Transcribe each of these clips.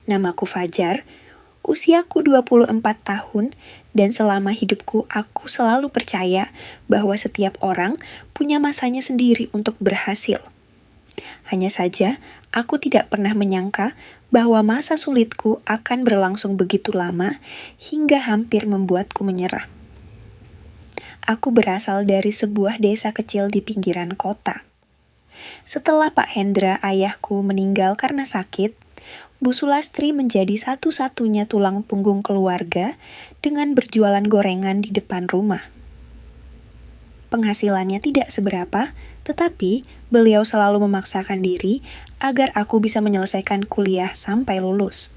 Namaku Fajar, usiaku 24 tahun, dan selama hidupku aku selalu percaya bahwa setiap orang punya masanya sendiri untuk berhasil. Hanya saja, aku tidak pernah menyangka bahwa masa sulitku akan berlangsung begitu lama hingga hampir membuatku menyerah. Aku berasal dari sebuah desa kecil di pinggiran kota. Setelah Pak Hendra, ayahku, meninggal karena sakit, Bu Sulastri menjadi satu-satunya tulang punggung keluarga dengan berjualan gorengan di depan rumah. Penghasilannya tidak seberapa, tetapi beliau selalu memaksakan diri agar aku bisa menyelesaikan kuliah sampai lulus.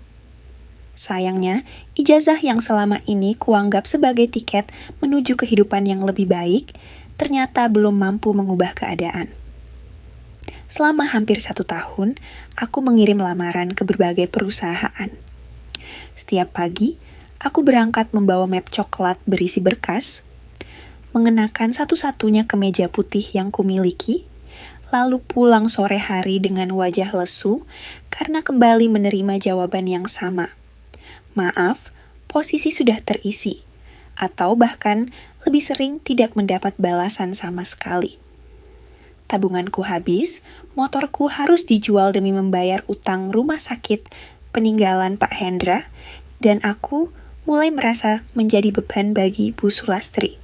Sayangnya, ijazah yang selama ini kuanggap sebagai tiket menuju kehidupan yang lebih baik, ternyata belum mampu mengubah keadaan. Selama hampir 1 tahun, aku mengirim lamaran ke berbagai perusahaan. Setiap pagi, aku berangkat membawa map coklat berisi berkas, mengenakan satu-satunya kemeja putih yang kumiliki, lalu pulang sore hari dengan wajah lesu karena kembali menerima jawaban yang sama. Maaf, posisi sudah terisi, atau bahkan lebih sering tidak mendapat balasan sama sekali. Tabunganku habis, motorku harus dijual demi membayar utang rumah sakit peninggalan Pak Hendra, dan aku mulai merasa menjadi beban bagi Bu Sulastri.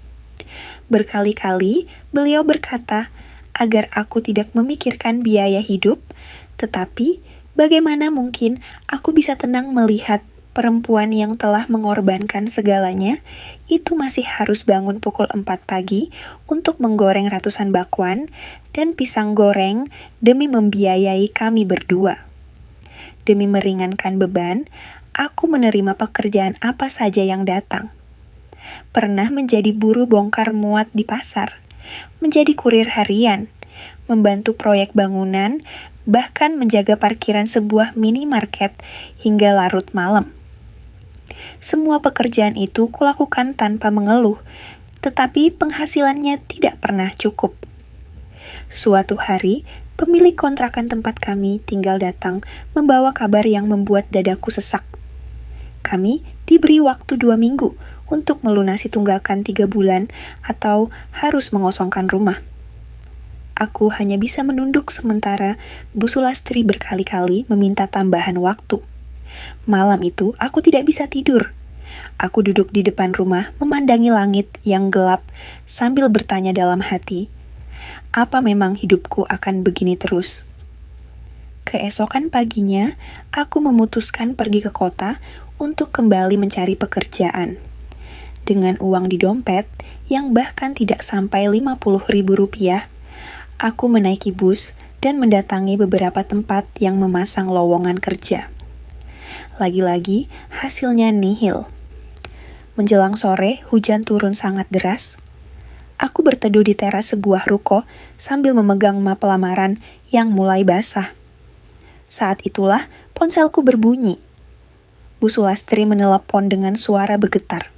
Berkali-kali beliau berkata agar aku tidak memikirkan biaya hidup, tetapi bagaimana mungkin aku bisa tenang melihat perempuan yang telah mengorbankan segalanya itu masih harus bangun pukul 4 pagi untuk menggoreng ratusan bakwan dan pisang goreng demi membiayai kami berdua. Demi meringankan beban, aku menerima pekerjaan apa saja yang datang. Pernah menjadi buruh bongkar muat di pasar, menjadi kurir harian, membantu proyek bangunan, bahkan menjaga parkiran sebuah minimarket hingga larut malam. Semua pekerjaan itu kulakukan tanpa mengeluh, tetapi penghasilannya tidak pernah cukup. Suatu hari, pemilik kontrakan tempat kami tinggal datang membawa kabar yang membuat dadaku sesak. Kami diberi waktu 2 minggu untuk melunasi tunggakan 3 bulan atau harus mengosongkan rumah. Aku hanya bisa menunduk sementara Bu Sulastri berkali-kali meminta tambahan waktu. Malam itu aku tidak bisa tidur. Aku duduk di depan rumah memandangi langit yang gelap sambil bertanya dalam hati, apa memang hidupku akan begini terus? Keesokan paginya, aku memutuskan pergi ke kota untuk kembali mencari pekerjaan. Dengan uang di dompet yang bahkan tidak sampai Rp50.000, aku menaiki bus dan mendatangi beberapa tempat yang memasang lowongan kerja. Lagi-lagi, hasilnya nihil. Menjelang sore, hujan turun sangat deras. Aku berteduh di teras sebuah ruko sambil memegang map lamaran yang mulai basah. Saat itulah ponselku berbunyi. Bu Sulastri menelepon dengan suara bergetar.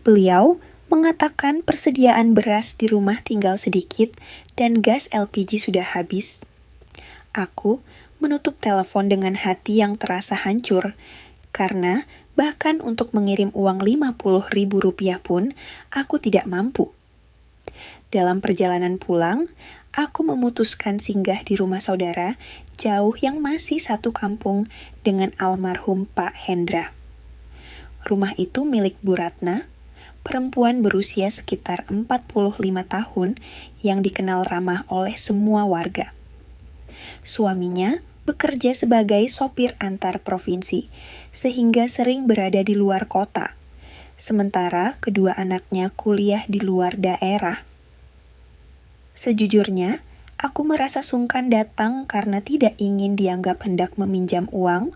Beliau mengatakan persediaan beras di rumah tinggal sedikit dan gas LPG sudah habis. Aku menutup telepon dengan hati yang terasa hancur, karena bahkan untuk mengirim uang Rp50.000 pun aku tidak mampu. Dalam perjalanan pulang, aku memutuskan singgah di rumah saudara jauh yang masih satu kampung dengan almarhum Pak Hendra. Rumah itu milik Bu Ratna, perempuan berusia sekitar 45 tahun yang dikenal ramah oleh semua warga. Suaminya bekerja sebagai sopir antar provinsi, sehingga sering berada di luar kota, sementara kedua anaknya kuliah di luar daerah. Sejujurnya, aku merasa sungkan datang karena tidak ingin dianggap hendak meminjam uang,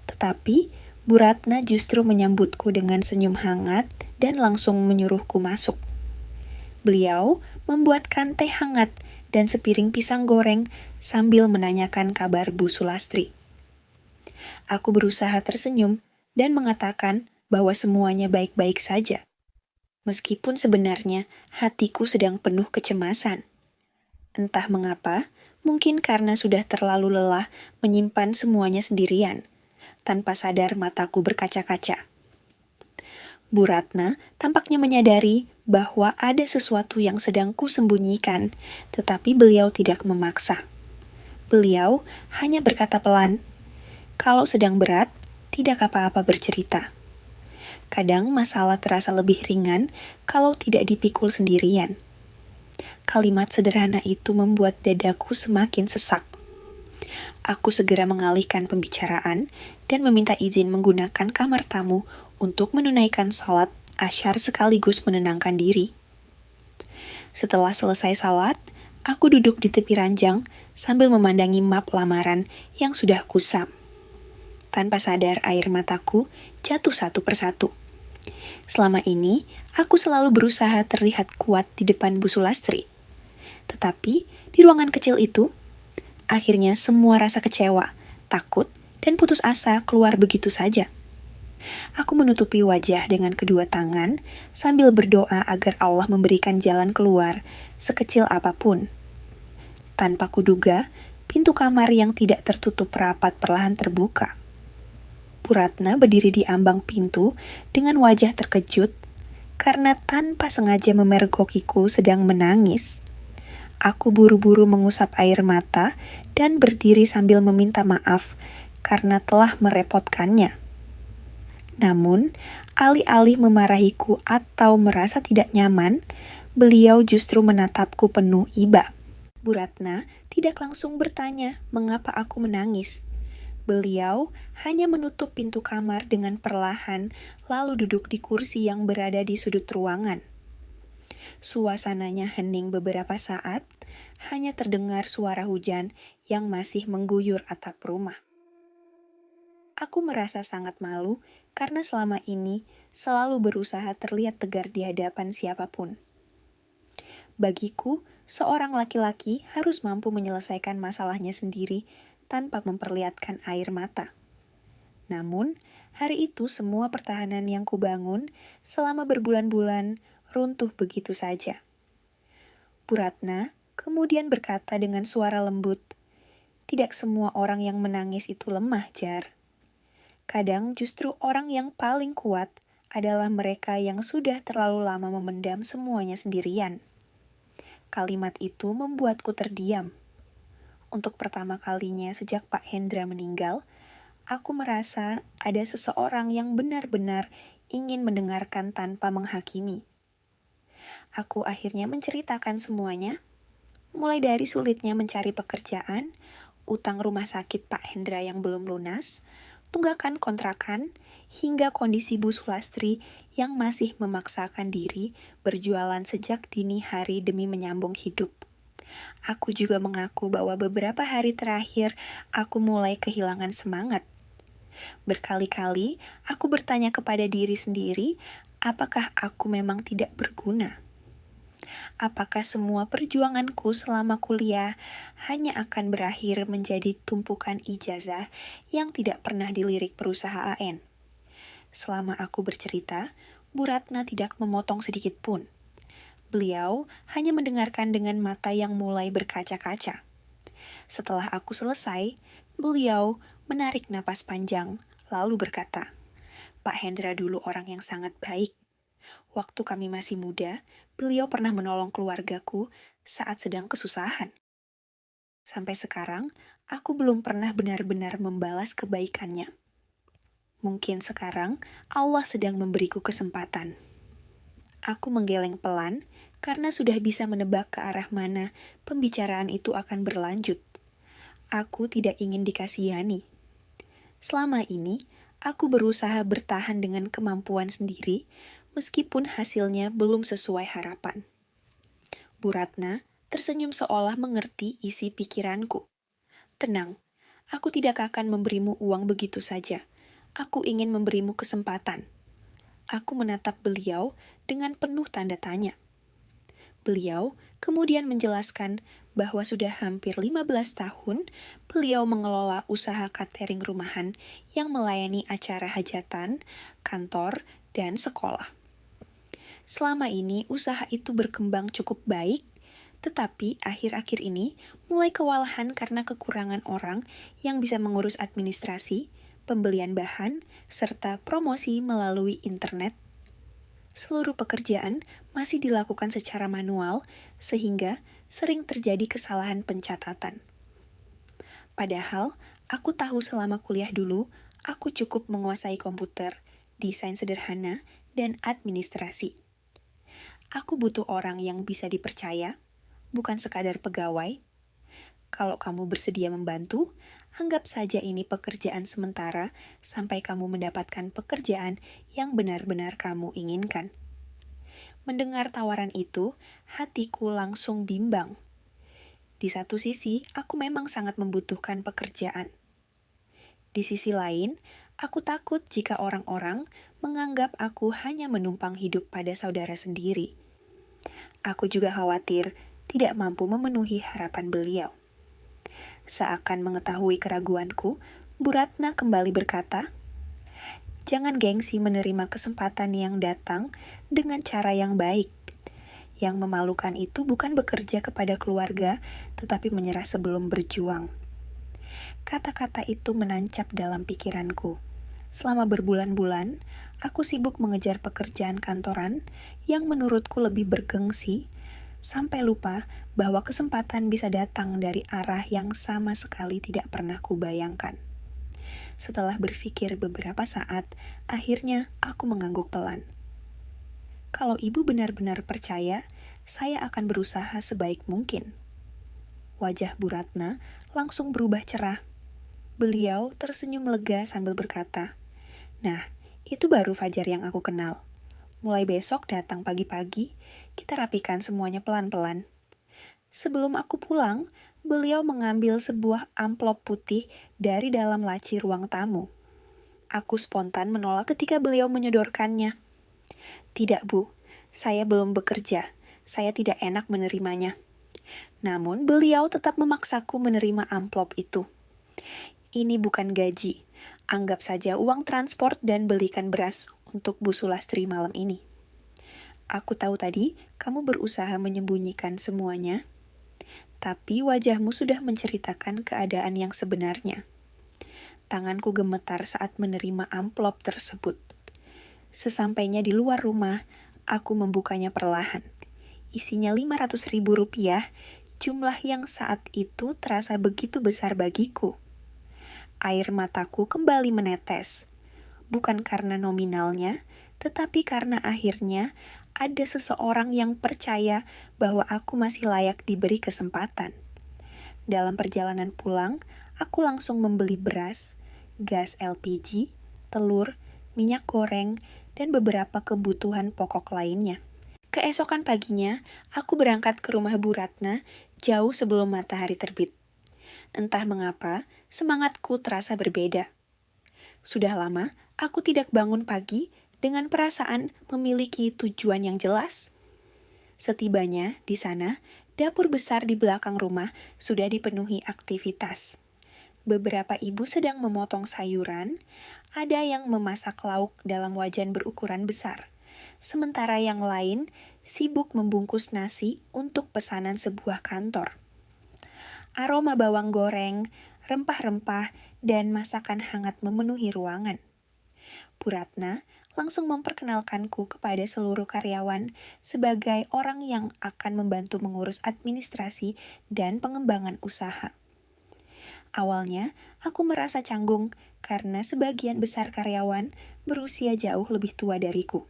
tetapi Bu Ratna justru menyambutku dengan senyum hangat dan langsung menyuruhku masuk. Beliau membuatkan teh hangat dan sepiring pisang goreng sambil menanyakan kabar Bu Sulastri. Aku berusaha tersenyum dan mengatakan bahwa semuanya baik-baik saja. Meskipun sebenarnya hatiku sedang penuh kecemasan. Entah mengapa, mungkin karena sudah terlalu lelah menyimpan semuanya sendirian. Tanpa sadar mataku berkaca-kaca. Bu Ratna tampaknya menyadari bahwa ada sesuatu yang sedang kusembunyikan, tetapi beliau tidak memaksa. Beliau hanya berkata pelan, "Kalau sedang berat, tidak apa-apa bercerita. Kadang masalah terasa lebih ringan kalau tidak dipikul sendirian." Kalimat sederhana itu membuat dadaku semakin sesak. Aku segera mengalihkan pembicaraan dan meminta izin menggunakan kamar tamu untuk menunaikan salat asyar sekaligus menenangkan diri. Setelah selesai salat, aku duduk di tepi ranjang sambil memandangi map lamaran yang sudah kusam. Tanpa sadar air mataku jatuh satu persatu. Selama ini, aku selalu berusaha terlihat kuat di depan Bu Sulastri. Tetapi, di ruangan kecil itu, akhirnya semua rasa kecewa, takut, dan putus asa keluar begitu saja. Aku menutupi wajah dengan kedua tangan sambil berdoa agar Allah memberikan jalan keluar sekecil apapun. Tanpa kuduga, pintu kamar yang tidak tertutup rapat perlahan terbuka. Bu Ratna berdiri di ambang pintu dengan wajah terkejut karena tanpa sengaja memergokiku sedang menangis. Aku buru-buru mengusap air mata dan berdiri sambil meminta maaf karena telah merepotkannya. Namun, alih-alih memarahiku atau merasa tidak nyaman, beliau justru menatapku penuh iba. Bu Ratna tidak langsung bertanya mengapa aku menangis. Beliau hanya menutup pintu kamar dengan perlahan, lalu duduk di kursi yang berada di sudut ruangan. Suasananya hening beberapa saat, hanya terdengar suara hujan yang masih mengguyur atap rumah. Aku merasa sangat malu karena selama ini selalu berusaha terlihat tegar di hadapan siapapun. Bagiku, seorang laki-laki harus mampu menyelesaikan masalahnya sendiri tanpa memperlihatkan air mata. Namun, hari itu semua pertahanan yang kubangun selama berbulan-bulan runtuh begitu saja. Bu Ratna kemudian berkata dengan suara lembut, "Tidak semua orang yang menangis itu lemah, Jar. Kadang justru orang yang paling kuat adalah mereka yang sudah terlalu lama memendam semuanya sendirian." Kalimat itu membuatku terdiam. Untuk pertama kalinya sejak Pak Hendra meninggal, aku merasa ada seseorang yang benar-benar ingin mendengarkan tanpa menghakimi. Aku akhirnya menceritakan semuanya, mulai dari sulitnya mencari pekerjaan, utang rumah sakit Pak Hendra yang belum lunas, tunggakan kontrakan, hingga kondisi Bu Sulastri yang masih memaksakan diri berjualan sejak dini hari demi menyambung hidup. Aku juga mengaku bahwa beberapa hari terakhir aku mulai kehilangan semangat. Berkali-kali aku bertanya kepada diri sendiri, apakah aku memang tidak berguna? Apakah semua perjuanganku selama kuliah hanya akan berakhir menjadi tumpukan ijazah yang tidak pernah dilirik perusahaan? Selama aku bercerita, Bu Ratna tidak memotong sedikit pun. Beliau hanya mendengarkan dengan mata yang mulai berkaca-kaca. Setelah aku selesai, beliau menarik napas panjang, lalu berkata, "Pak Hendra dulu orang yang sangat baik. Waktu kami masih muda, beliau pernah menolong keluargaku saat sedang kesusahan. Sampai sekarang, aku belum pernah benar-benar membalas kebaikannya. Mungkin sekarang Allah sedang memberiku kesempatan." Aku menggeleng pelan karena sudah bisa menebak ke arah mana pembicaraan itu akan berlanjut. Aku tidak ingin dikasihani. Selama ini, aku berusaha bertahan dengan kemampuan sendiri, meskipun hasilnya belum sesuai harapan. Bu Ratna tersenyum seolah mengerti isi pikiranku. "Tenang, aku tidak akan memberimu uang begitu saja. Aku ingin memberimu kesempatan." Aku menatap beliau dengan penuh tanda tanya. Beliau kemudian menjelaskan bahwa sudah hampir 15 tahun beliau mengelola usaha catering rumahan yang melayani acara hajatan, kantor, dan sekolah. Selama ini usaha itu berkembang cukup baik, tetapi akhir-akhir ini mulai kewalahan karena kekurangan orang yang bisa mengurus administrasi, pembelian bahan, serta promosi melalui internet. Seluruh pekerjaan masih dilakukan secara manual, sehingga sering terjadi kesalahan pencatatan. Padahal, aku tahu selama kuliah dulu, aku cukup menguasai komputer, desain sederhana, dan administrasi. Aku butuh orang yang bisa dipercaya, bukan sekadar pegawai. Kalau kamu bersedia membantu, anggap saja ini pekerjaan sementara sampai kamu mendapatkan pekerjaan yang benar-benar kamu inginkan. Mendengar tawaran itu, hatiku langsung bimbang. Di satu sisi, aku memang sangat membutuhkan pekerjaan. Di sisi lain, aku takut jika orang-orang menganggap aku hanya menumpang hidup pada saudara sendiri. Aku juga khawatir tidak mampu memenuhi harapan beliau. Seakan mengetahui keraguanku, Bu Ratna kembali berkata, "Jangan gengsi menerima kesempatan yang datang dengan cara yang baik. Yang memalukan itu bukan bekerja kepada keluarga, tetapi menyerah sebelum berjuang." Kata-kata itu menancap dalam pikiranku. Selama berbulan-bulan, aku sibuk mengejar pekerjaan kantoran yang menurutku lebih bergengsi, sampai lupa bahwa kesempatan bisa datang dari arah yang sama sekali tidak pernah kubayangkan. Setelah berpikir beberapa saat, akhirnya aku mengangguk pelan. Kalau ibu benar-benar percaya, saya akan berusaha sebaik mungkin. Wajah Bu Ratna langsung berubah cerah. Beliau tersenyum lega sambil berkata, "Nah, itu baru Fajar yang aku kenal. Mulai besok datang pagi-pagi, kita rapikan semuanya pelan-pelan." Sebelum aku pulang, beliau mengambil sebuah amplop putih dari dalam laci ruang tamu. Aku spontan menolak ketika beliau menyodorkannya. "Tidak, Bu, saya belum bekerja. Saya tidak enak menerimanya." Namun beliau tetap memaksaku menerima amplop itu. "Ini bukan gaji. Anggap saja uang transport dan belikan beras untuk Bu Sulastri malam ini. Aku tahu tadi kamu berusaha menyembunyikan semuanya, tapi wajahmu sudah menceritakan keadaan yang sebenarnya." Tanganku gemetar saat menerima amplop tersebut. Sesampainya di luar rumah, aku membukanya perlahan. Isinya Rp500.000, jumlah yang saat itu terasa begitu besar bagiku. Air mataku kembali menetes. Bukan karena nominalnya, tetapi karena akhirnya ada seseorang yang percaya bahwa aku masih layak diberi kesempatan. Dalam perjalanan pulang, aku langsung membeli beras, gas LPG, telur, minyak goreng, dan beberapa kebutuhan pokok lainnya. Keesokan paginya, aku berangkat ke rumah Bu Ratna jauh sebelum matahari terbit. Entah mengapa, semangatku terasa berbeda. Sudah lama, aku tidak bangun pagi dengan perasaan memiliki tujuan yang jelas. Setibanya di sana, dapur besar di belakang rumah sudah dipenuhi aktivitas. Beberapa ibu sedang memotong sayuran, ada yang memasak lauk dalam wajan berukuran besar. Sementara yang lain sibuk membungkus nasi untuk pesanan sebuah kantor. Aroma bawang goreng, rempah-rempah, dan masakan hangat memenuhi ruangan. Bu Ratna langsung memperkenalkanku kepada seluruh karyawan sebagai orang yang akan membantu mengurus administrasi dan pengembangan usaha. Awalnya, aku merasa canggung karena sebagian besar karyawan berusia jauh lebih tua dariku.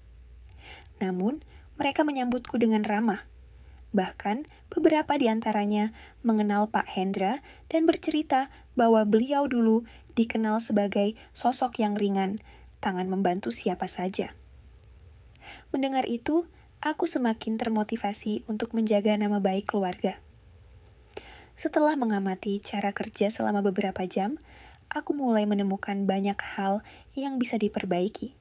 Namun, mereka menyambutku dengan ramah. Bahkan, beberapa di antaranya mengenal Pak Hendra dan bercerita bahwa beliau dulu dikenal sebagai sosok yang ringan, tangan membantu siapa saja. Mendengar itu, aku semakin termotivasi untuk menjaga nama baik keluarga. Setelah mengamati cara kerja selama beberapa jam, aku mulai menemukan banyak hal yang bisa diperbaiki.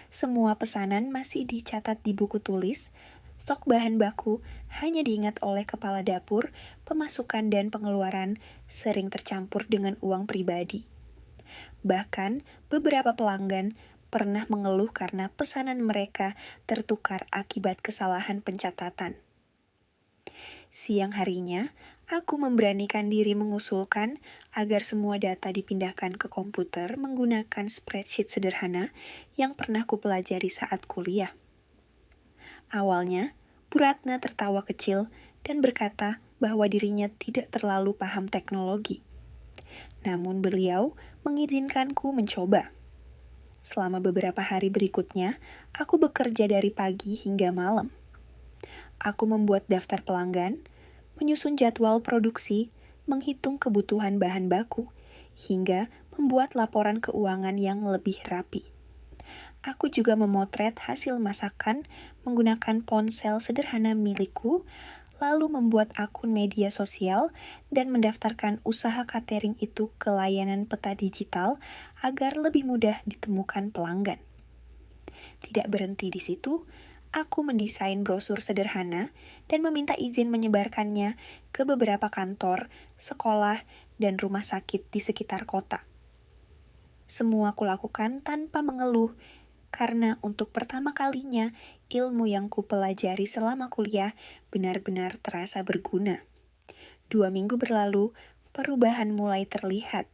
Semua pesanan masih dicatat di buku tulis, stok bahan baku hanya diingat oleh kepala dapur, pemasukan dan pengeluaran sering tercampur dengan uang pribadi. Bahkan, beberapa pelanggan pernah mengeluh karena pesanan mereka tertukar akibat kesalahan pencatatan. Siang harinya, Aku memberanikan diri mengusulkan agar semua data dipindahkan ke komputer menggunakan spreadsheet sederhana yang pernah kupelajari saat kuliah. Awalnya, Bu Ratna tertawa kecil dan berkata bahwa dirinya tidak terlalu paham teknologi. Namun beliau mengizinkanku mencoba. Selama beberapa hari berikutnya, aku bekerja dari pagi hingga malam. Aku membuat daftar pelanggan, menyusun jadwal produksi, menghitung kebutuhan bahan baku, hingga membuat laporan keuangan yang lebih rapi. Aku juga memotret hasil masakan menggunakan ponsel sederhana milikku, lalu membuat akun media sosial dan mendaftarkan usaha catering itu ke layanan peta digital agar lebih mudah ditemukan pelanggan. Tidak berhenti di situ, aku mendesain brosur sederhana dan meminta izin menyebarkannya ke beberapa kantor, sekolah, dan rumah sakit di sekitar kota. Semua kulakukan tanpa mengeluh, karena untuk pertama kalinya ilmu yang kupelajari selama kuliah benar-benar terasa berguna. 2 minggu berlalu, perubahan mulai terlihat.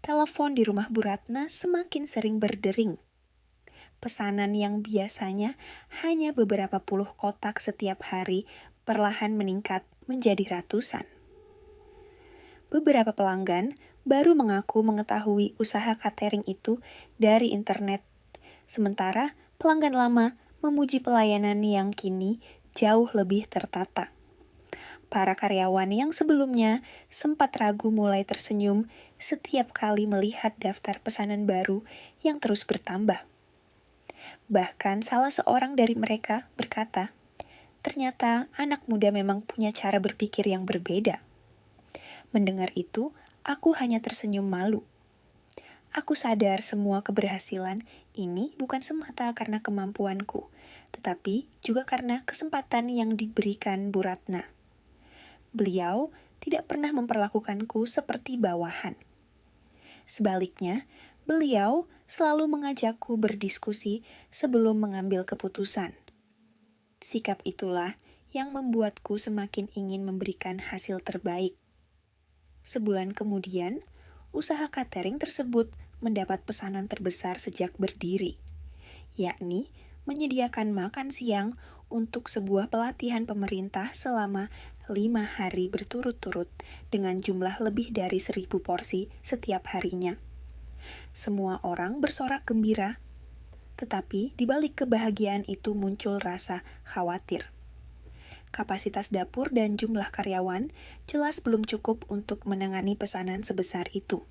Telepon di rumah Bu Ratna semakin sering berdering. Pesanan yang biasanya hanya beberapa puluh kotak setiap hari perlahan meningkat menjadi ratusan. Beberapa pelanggan baru mengaku mengetahui usaha catering itu dari internet, sementara pelanggan lama memuji pelayanan yang kini jauh lebih tertata. Para karyawan yang sebelumnya sempat ragu mulai tersenyum setiap kali melihat daftar pesanan baru yang terus bertambah. Bahkan salah seorang dari mereka berkata, ternyata anak muda memang punya cara berpikir yang berbeda. Mendengar itu, aku hanya tersenyum malu. Aku sadar semua keberhasilan ini bukan semata karena kemampuanku, tetapi juga karena kesempatan yang diberikan Bu Ratna. Beliau tidak pernah memperlakukanku seperti bawahan. Sebaliknya, beliau selalu mengajakku berdiskusi sebelum mengambil keputusan. Sikap itulah yang membuatku semakin ingin memberikan hasil terbaik. Sebulan kemudian, usaha catering tersebut mendapat pesanan terbesar sejak berdiri, yakni menyediakan makan siang untuk sebuah pelatihan pemerintah selama 5 hari berturut-turut dengan jumlah lebih dari 1.000 porsi setiap harinya. Semua orang bersorak gembira, tetapi di balik kebahagiaan itu muncul rasa khawatir. Kapasitas dapur dan jumlah karyawan jelas belum cukup untuk menangani pesanan sebesar itu.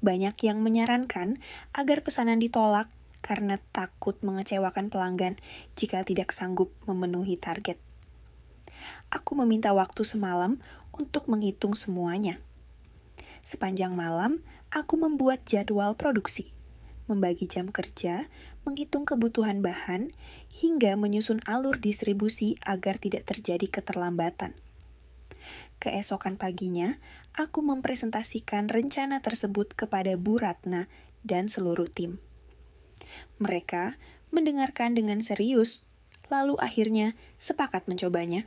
Banyak yang menyarankan agar pesanan ditolak karena takut mengecewakan pelanggan jika tidak sanggup memenuhi target. Aku meminta waktu semalam untuk menghitung semuanya. Sepanjang malam, aku membuat jadwal produksi, membagi jam kerja, menghitung kebutuhan bahan, hingga menyusun alur distribusi agar tidak terjadi keterlambatan. Keesokan paginya, aku mempresentasikan rencana tersebut kepada Bu Ratna dan seluruh tim. Mereka mendengarkan dengan serius, lalu akhirnya sepakat mencobanya.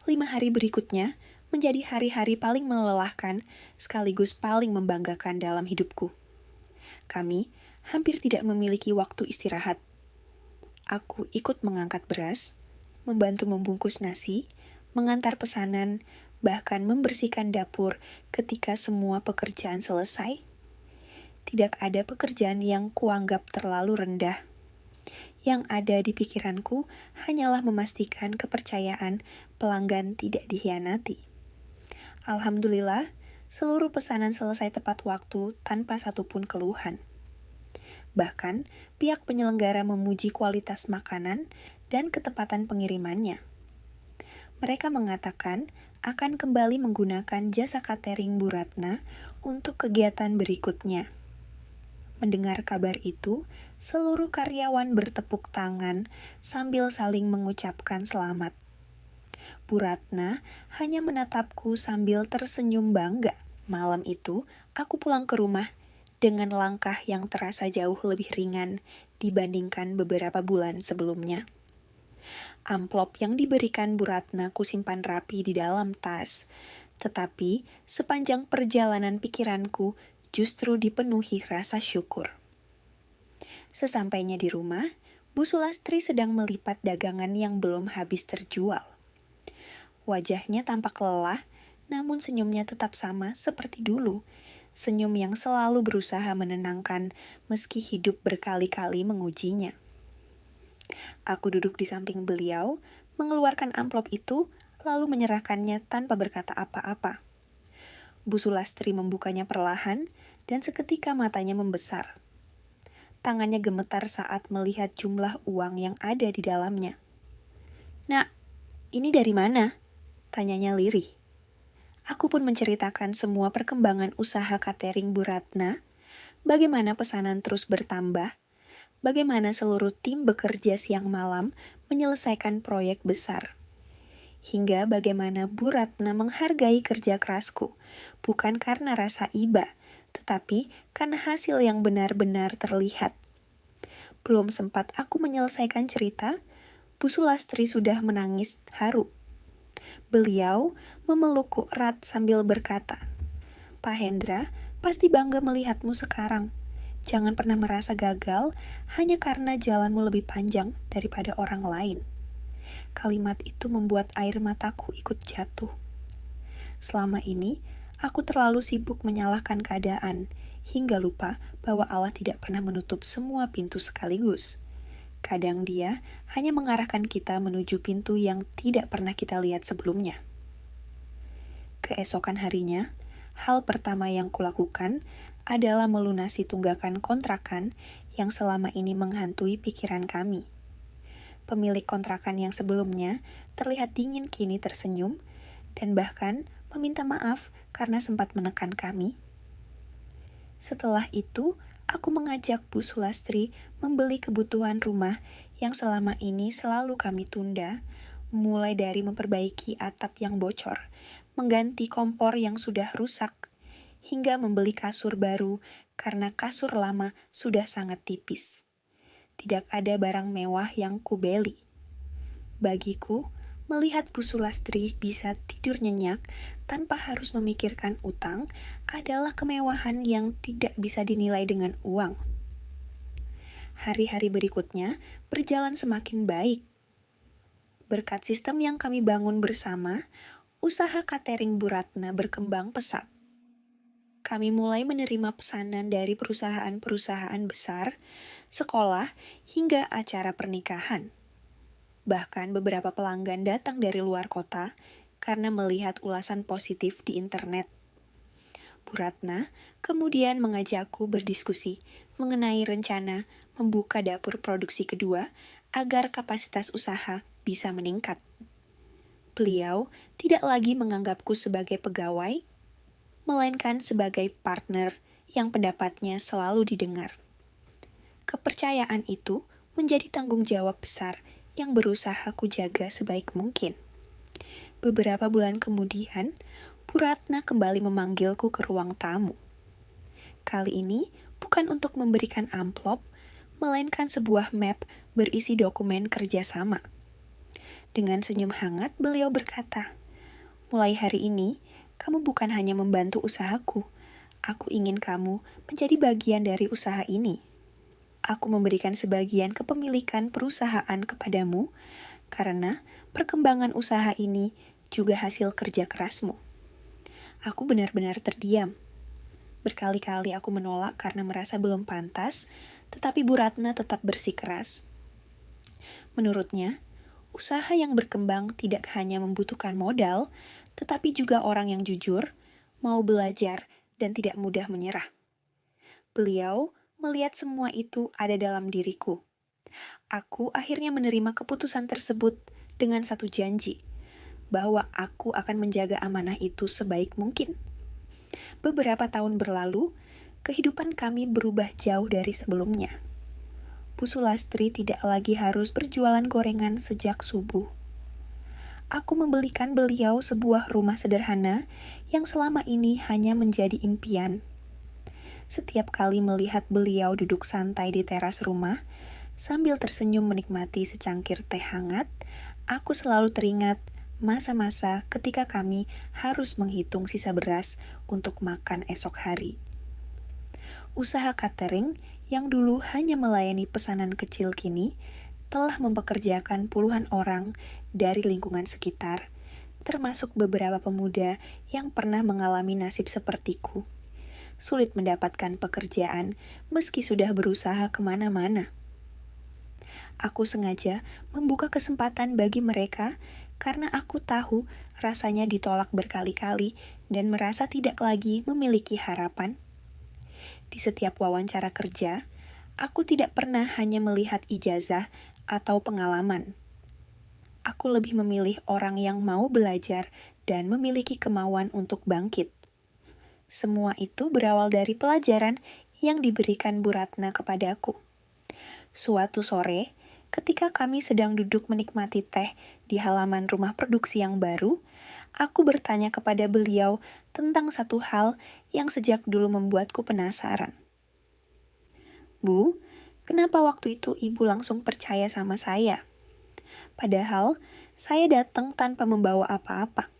5 hari berikutnya menjadi hari-hari paling melelahkan sekaligus paling membanggakan dalam hidupku. Kami hampir tidak memiliki waktu istirahat. Aku ikut mengangkat beras, membantu membungkus nasi, mengantar pesanan, bahkan membersihkan dapur ketika semua pekerjaan selesai. Tidak ada pekerjaan yang kuanggap terlalu rendah. Yang ada di pikiranku hanyalah memastikan kepercayaan pelanggan tidak dikhianati. Alhamdulillah, seluruh pesanan selesai tepat waktu tanpa satupun keluhan. Bahkan, pihak penyelenggara memuji kualitas makanan dan ketepatan pengirimannya. Mereka mengatakan akan kembali menggunakan jasa catering Bu Ratna untuk kegiatan berikutnya. Mendengar kabar itu, seluruh karyawan bertepuk tangan sambil saling mengucapkan selamat. Bu Ratna hanya menatapku sambil tersenyum bangga. Malam itu, aku pulang ke rumah dengan langkah yang terasa jauh lebih ringan dibandingkan beberapa bulan sebelumnya. Amplop yang diberikan Bu Ratna kusimpan rapi di dalam tas. Tetapi sepanjang perjalanan pikiranku justru dipenuhi rasa syukur. Sesampainya di rumah, Bu Sulastri sedang melipat dagangan yang belum habis terjual. Wajahnya tampak lelah, namun senyumnya tetap sama seperti dulu. Senyum yang selalu berusaha menenangkan meski hidup berkali-kali mengujinya. Aku duduk di samping beliau, mengeluarkan amplop itu, lalu menyerahkannya tanpa berkata apa-apa. Bu Sulastri membukanya perlahan, dan seketika matanya membesar. Tangannya gemetar saat melihat jumlah uang yang ada di dalamnya. "Nak, ini dari mana?" tanyanya lirih. Aku pun menceritakan semua perkembangan usaha catering Bu Ratna, bagaimana pesanan terus bertambah, bagaimana seluruh tim bekerja siang malam menyelesaikan proyek besar, hingga bagaimana Bu Ratna menghargai kerja kerasku, bukan karena rasa iba, tetapi karena hasil yang benar-benar terlihat. Belum sempat aku menyelesaikan cerita, Bu Sulastri sudah menangis haru. Beliau memelukku erat sambil berkata, "Pak Hendra pasti bangga melihatmu sekarang. Jangan pernah merasa gagal hanya karena jalanmu lebih panjang daripada orang lain." Kalimat itu membuat air mataku ikut jatuh. Selama ini, aku terlalu sibuk menyalahkan keadaan, hingga lupa bahwa Allah tidak pernah menutup semua pintu sekaligus. Kadang Dia hanya mengarahkan kita menuju pintu yang tidak pernah kita lihat sebelumnya. Keesokan harinya, hal pertama yang kulakukan adalah melunasi tunggakan kontrakan yang selama ini menghantui pikiran kami. Pemilik kontrakan yang sebelumnya terlihat dingin kini tersenyum dan bahkan meminta maaf karena sempat menekan kami. Setelah itu, aku mengajak Bu Sulastri membeli kebutuhan rumah yang selama ini selalu kami tunda, mulai dari memperbaiki atap yang bocor, mengganti kompor yang sudah rusak, hingga membeli kasur baru karena kasur lama sudah sangat tipis. Tidak ada barang mewah yang kubeli. Bagiku, melihat Bu Sulastri bisa tidur nyenyak tanpa harus memikirkan utang adalah kemewahan yang tidak bisa dinilai dengan uang. Hari-hari berikutnya berjalan semakin baik. Berkat sistem yang kami bangun bersama, usaha catering Bu Ratna berkembang pesat. Kami mulai menerima pesanan dari perusahaan-perusahaan besar, sekolah, hingga acara pernikahan. Bahkan beberapa pelanggan datang dari luar kota karena melihat ulasan positif di internet. Bu Ratna kemudian mengajakku berdiskusi mengenai rencana membuka dapur produksi kedua agar kapasitas usaha bisa meningkat. Beliau tidak lagi menganggapku sebagai pegawai, melainkan sebagai partner yang pendapatnya selalu didengar. Kepercayaan itu menjadi tanggung jawab besar yang berusaha kujaga sebaik mungkin. Beberapa bulan kemudian, Bu Ratna kembali memanggilku ke ruang tamu. Kali ini bukan untuk memberikan amplop, melainkan sebuah map berisi dokumen kerjasama. Dengan senyum hangat, beliau berkata, "Mulai hari ini, kamu bukan hanya membantu usahaku. Aku ingin kamu menjadi bagian dari usaha ini. Aku memberikan sebagian kepemilikan perusahaan kepadamu, karena perkembangan usaha ini juga hasil kerja kerasmu." Aku benar-benar terdiam. Berkali-kali aku menolak karena merasa belum pantas, tetapi Bu Ratna tetap bersikeras. Menurutnya, usaha yang berkembang tidak hanya membutuhkan modal, tetapi juga orang yang jujur, mau belajar, dan tidak mudah menyerah. Beliau melihat semua itu ada dalam diriku. Aku akhirnya menerima keputusan tersebut dengan satu janji, bahwa aku akan menjaga amanah itu sebaik mungkin. Beberapa tahun berlalu, kehidupan kami berubah jauh dari sebelumnya. Bu Sulastri tidak lagi harus berjualan gorengan sejak subuh. Aku membelikan beliau sebuah rumah sederhana yang selama ini hanya menjadi impian. Setiap kali melihat beliau duduk santai di teras rumah, sambil tersenyum menikmati secangkir teh hangat, aku selalu teringat masa-masa ketika kami harus menghitung sisa beras untuk makan esok hari. Usaha catering yang dulu hanya melayani pesanan kecil kini telah mempekerjakan puluhan orang dari lingkungan sekitar, termasuk beberapa pemuda yang pernah mengalami nasib sepertiku. Sulit mendapatkan pekerjaan meski sudah berusaha kemana-mana. Aku sengaja membuka kesempatan bagi mereka karena aku tahu rasanya ditolak berkali-kali dan merasa tidak lagi memiliki harapan. Di setiap wawancara kerja, aku tidak pernah hanya melihat ijazah atau pengalaman. Aku lebih memilih orang yang mau belajar dan memiliki kemauan untuk bangkit. Semua itu berawal dari pelajaran yang diberikan Bu Ratna kepadaku. Suatu sore, ketika kami sedang duduk menikmati teh di halaman rumah produksi yang baru, aku bertanya kepada beliau tentang satu hal yang sejak dulu membuatku penasaran. Bu, kenapa waktu itu ibu langsung percaya sama saya? Padahal, saya datang tanpa membawa apa-apa.